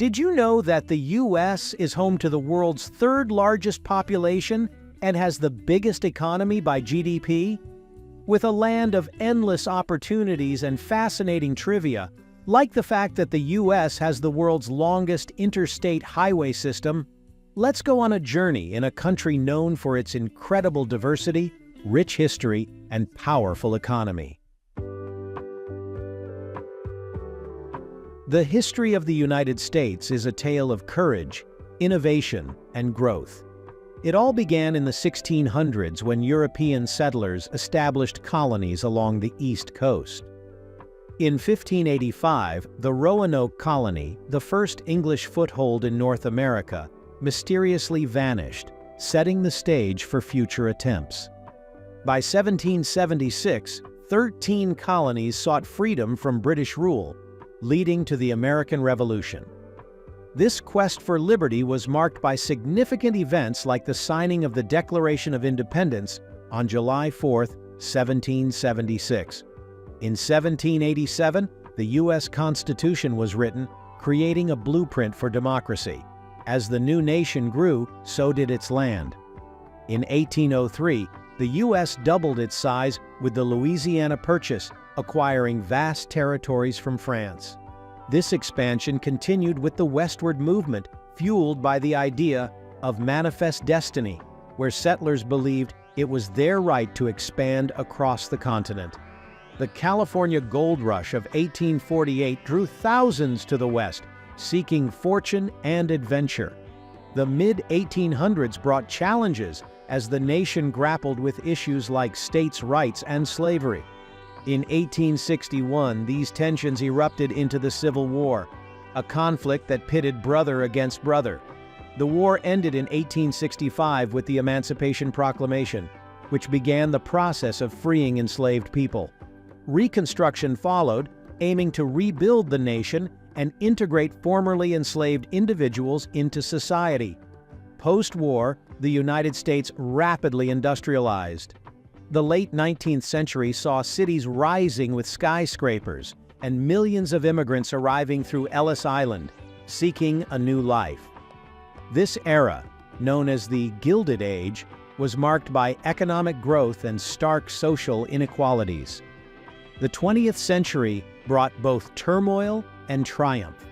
Did you know that the U.S. is home to the world's third largest population and has the biggest economy by GDP? With a land of endless opportunities and fascinating trivia, like the fact that the U.S. has the world's longest interstate highway system, let's go on a journey in a country known for its incredible diversity, rich history, and powerful economy. The history of the United States is a tale of courage, innovation, and growth. It all began in the 1600s when European settlers established colonies along the East Coast. In 1585, the Roanoke colony, the first English foothold in North America, mysteriously vanished, setting the stage for future attempts. By 1776, 13 colonies sought freedom from British rule, leading to the American Revolution. This quest for liberty was marked by significant events like the signing of the Declaration of Independence on July 4, 1776. In 1787, the U.S. Constitution was written, creating a blueprint for democracy. As the new nation grew, so did its land. In 1803, the U.S. doubled its size with the Louisiana Purchase, acquiring vast territories from France. This expansion continued with the westward movement, fueled by the idea of manifest destiny, where settlers believed it was their right to expand across the continent. The California Gold Rush of 1848 drew thousands to the west, seeking fortune and adventure. The mid-1800s brought challenges as the nation grappled with issues like states' rights and slavery. In 1861, these tensions erupted into the Civil War, a conflict that pitted brother against brother. The war ended in 1865 with the Emancipation Proclamation, which began the process of freeing enslaved people. Reconstruction followed, aiming to rebuild the nation and integrate formerly enslaved individuals into society. Post-war, the United States rapidly industrialized. The late 19th century saw cities rising with skyscrapers and millions of immigrants arriving through Ellis Island, seeking a new life. This era, known as the Gilded Age, was marked by economic growth and stark social inequalities. The 20th century brought both turmoil and triumph.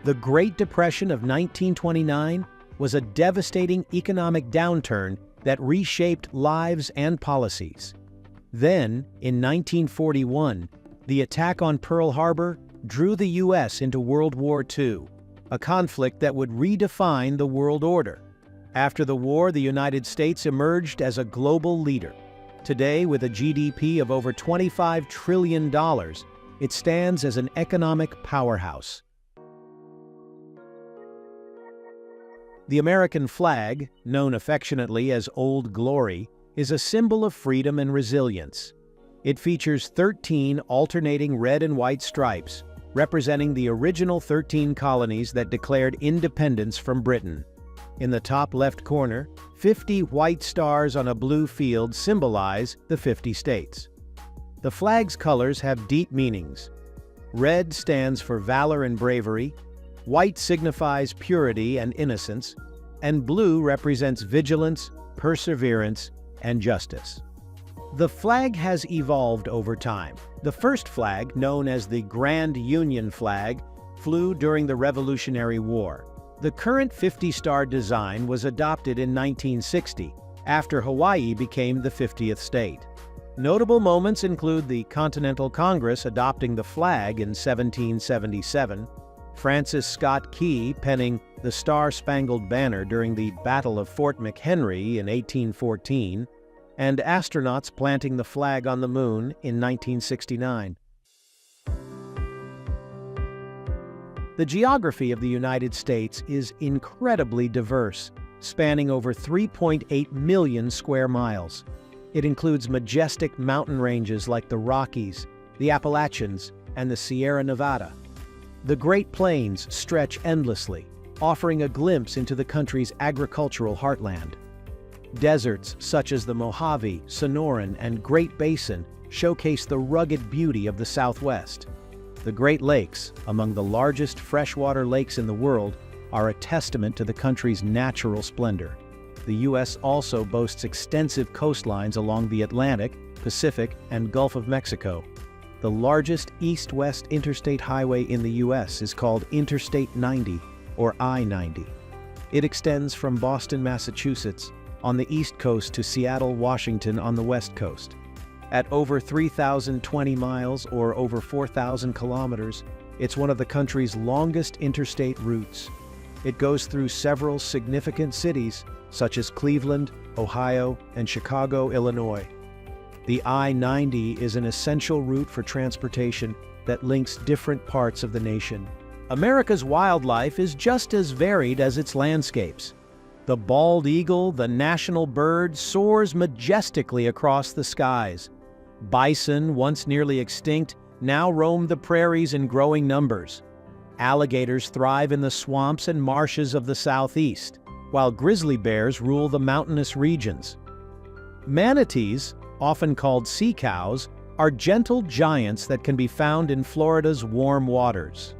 The Great Depression of 1929 was a devastating economic downturn that reshaped lives and policies. Then, in 1941, the attack on Pearl Harbor drew the U.S. into World War II, a conflict that would redefine the world order. After the war, the United States emerged as a global leader. Today, with a GDP of over $25 trillion, it stands as an economic powerhouse. The American flag, known affectionately as Old Glory, is a symbol of freedom and resilience. It features 13 alternating red and white stripes, representing the original 13 colonies that declared independence from Britain. In the top left corner, 50 white stars on a blue field symbolize the 50 states. The flag's colors have deep meanings. Red stands for valor and bravery, white signifies purity and innocence, and blue represents vigilance, perseverance, and justice. The flag has evolved over time. The first flag, known as the Grand Union Flag, flew during the Revolutionary War. The current 50-star design was adopted in 1960, after Hawaii became the 50th state. Notable moments include the Continental Congress adopting the flag in 1777, Francis Scott Key penning the Star-Spangled Banner during the Battle of Fort McHenry in 1814, and astronauts planting the flag on the moon in 1969. The geography of the United States is incredibly diverse, spanning over 3.8 million square miles. It includes majestic mountain ranges like the Rockies, the Appalachians, and the Sierra Nevada. The Great Plains stretch endlessly, offering a glimpse into the country's agricultural heartland. Deserts such as the Mojave, Sonoran, and Great Basin showcase the rugged beauty of the Southwest. The Great Lakes, among the largest freshwater lakes in the world, are a testament to the country's natural splendor. The U.S. also boasts extensive coastlines along the Atlantic, Pacific, and Gulf of Mexico. The largest east-west interstate highway in the U.S. is called Interstate 90, or I-90. It extends from Boston, Massachusetts, on the east coast to Seattle, Washington on the west coast. At over 3,020 miles, or over 4,000 kilometers, it's one of the country's longest interstate routes. It goes through several significant cities, such as Cleveland, Ohio, and Chicago, Illinois. The I-90 is an essential route for transportation that links different parts of the nation. America's wildlife is just as varied as its landscapes. The bald eagle, the national bird, soars majestically across the skies. Bison, once nearly extinct, now roam the prairies in growing numbers. Alligators thrive in the swamps and marshes of the southeast, while grizzly bears rule the mountainous regions. Manatees, often called sea cows, are gentle giants that can be found in Florida's warm waters.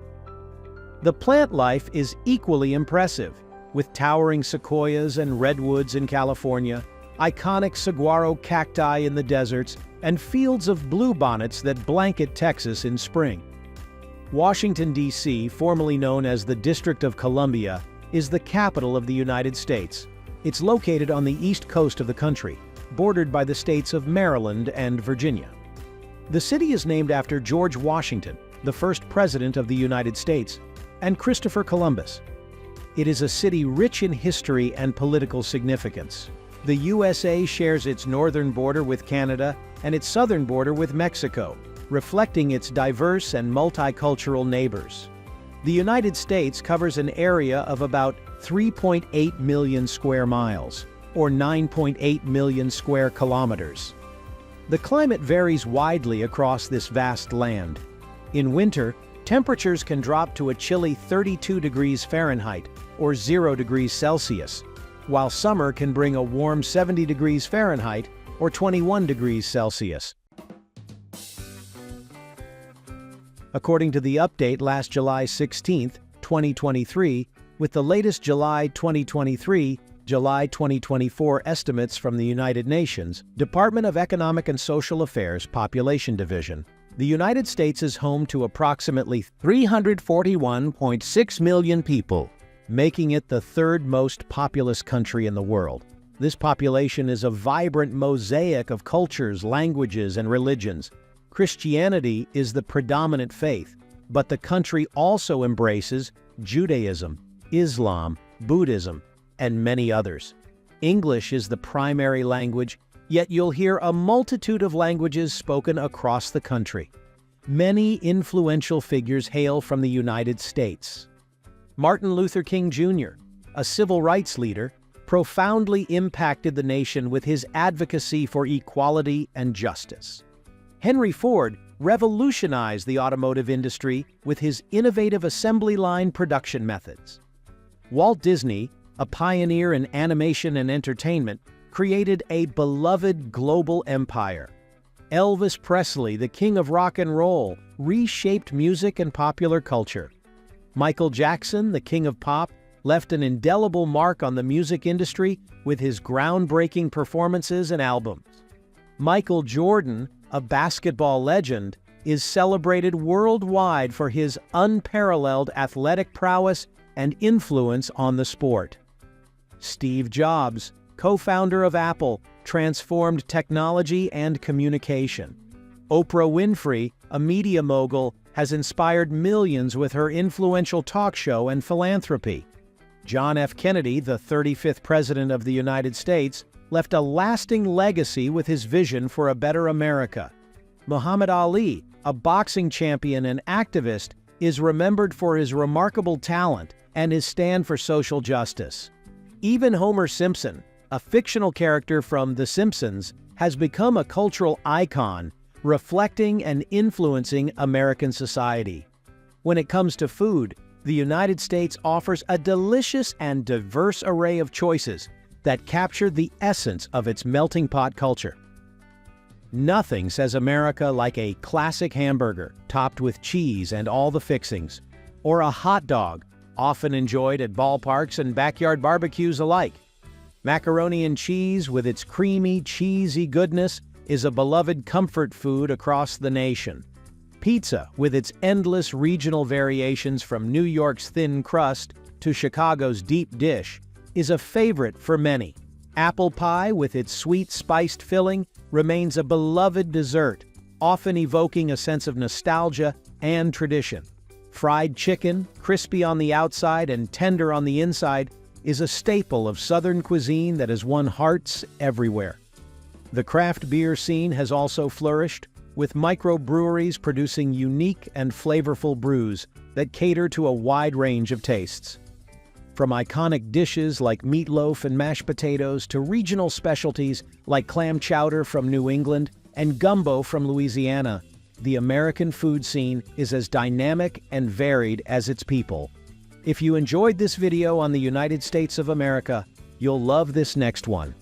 The plant life is equally impressive, with towering sequoias and redwoods in California, iconic saguaro cacti in the deserts, and fields of bluebonnets that blanket Texas in spring. Washington, D.C., formerly known as the District of Columbia, is the capital of the United States. It's located on the east coast of the country, bordered by the states of Maryland and Virginia. The city is named after George Washington, the first president of the United States, and Christopher Columbus. It is a city rich in history and political significance. The USA shares its northern border with Canada and its southern border with Mexico, reflecting its diverse and multicultural neighbors. The United States covers an area of about 3.8 million square miles, or 9.8 million square kilometers. The climate varies widely across this vast land. In winter, temperatures can drop to a chilly 32 degrees Fahrenheit, or 0 degrees Celsius, while summer can bring a warm 70 degrees Fahrenheit, or 21 degrees Celsius. According to the update last July 16, 2023, with the latest July 2023, July 2024 estimates from the United Nations, Department of Economic and Social Affairs Population Division, the United States is home to approximately 341.6 million people, making it the third most populous country in the world. This population is a vibrant mosaic of cultures, languages, and religions. Christianity is the predominant faith, but the country also embraces Judaism, Islam, Buddhism, and many others. English is the primary language, yet you'll hear a multitude of languages spoken across the country. Many influential figures hail from the United States. Martin Luther King Jr., a civil rights leader, profoundly impacted the nation with his advocacy for equality and justice. Henry Ford revolutionized the automotive industry with his innovative assembly line production methods. Walt Disney, a pioneer in animation and entertainment, created a beloved global empire. Elvis Presley, the king of rock and roll, reshaped music and popular culture. Michael Jackson, the king of pop, left an indelible mark on the music industry with his groundbreaking performances and albums. Michael Jordan, a basketball legend, is celebrated worldwide for his unparalleled athletic prowess and influence on the sport. Steve Jobs, co-founder of Apple, transformed technology and communication. Oprah Winfrey, a media mogul, has inspired millions with her influential talk show and philanthropy. John F. Kennedy, the 35th President of the United States, left a lasting legacy with his vision for a better America. Muhammad Ali, a boxing champion and activist, is remembered for his remarkable talent and his stand for social justice. Even Homer Simpson, a fictional character from The Simpsons, has become a cultural icon, reflecting and influencing American society. When it comes to food, the United States offers a delicious and diverse array of choices that capture the essence of its melting pot culture. Nothing says America like a classic hamburger, topped with cheese and all the fixings, or a hot dog, often enjoyed at ballparks and backyard barbecues alike. Macaroni and cheese, with its creamy, cheesy goodness, is a beloved comfort food across the nation. Pizza, with its endless regional variations from New York's thin crust to Chicago's deep dish, is a favorite for many. Apple pie, with its sweet spiced filling, remains a beloved dessert, often evoking a sense of nostalgia and tradition. Fried chicken, crispy on the outside and tender on the inside, is a staple of Southern cuisine that has won hearts everywhere. The craft beer scene has also flourished, with microbreweries producing unique and flavorful brews that cater to a wide range of tastes. From iconic dishes like meatloaf and mashed potatoes to regional specialties like clam chowder from New England and gumbo from Louisiana, the American food scene is as dynamic and varied as its people. If you enjoyed this video on the United States of America, you'll love this next one.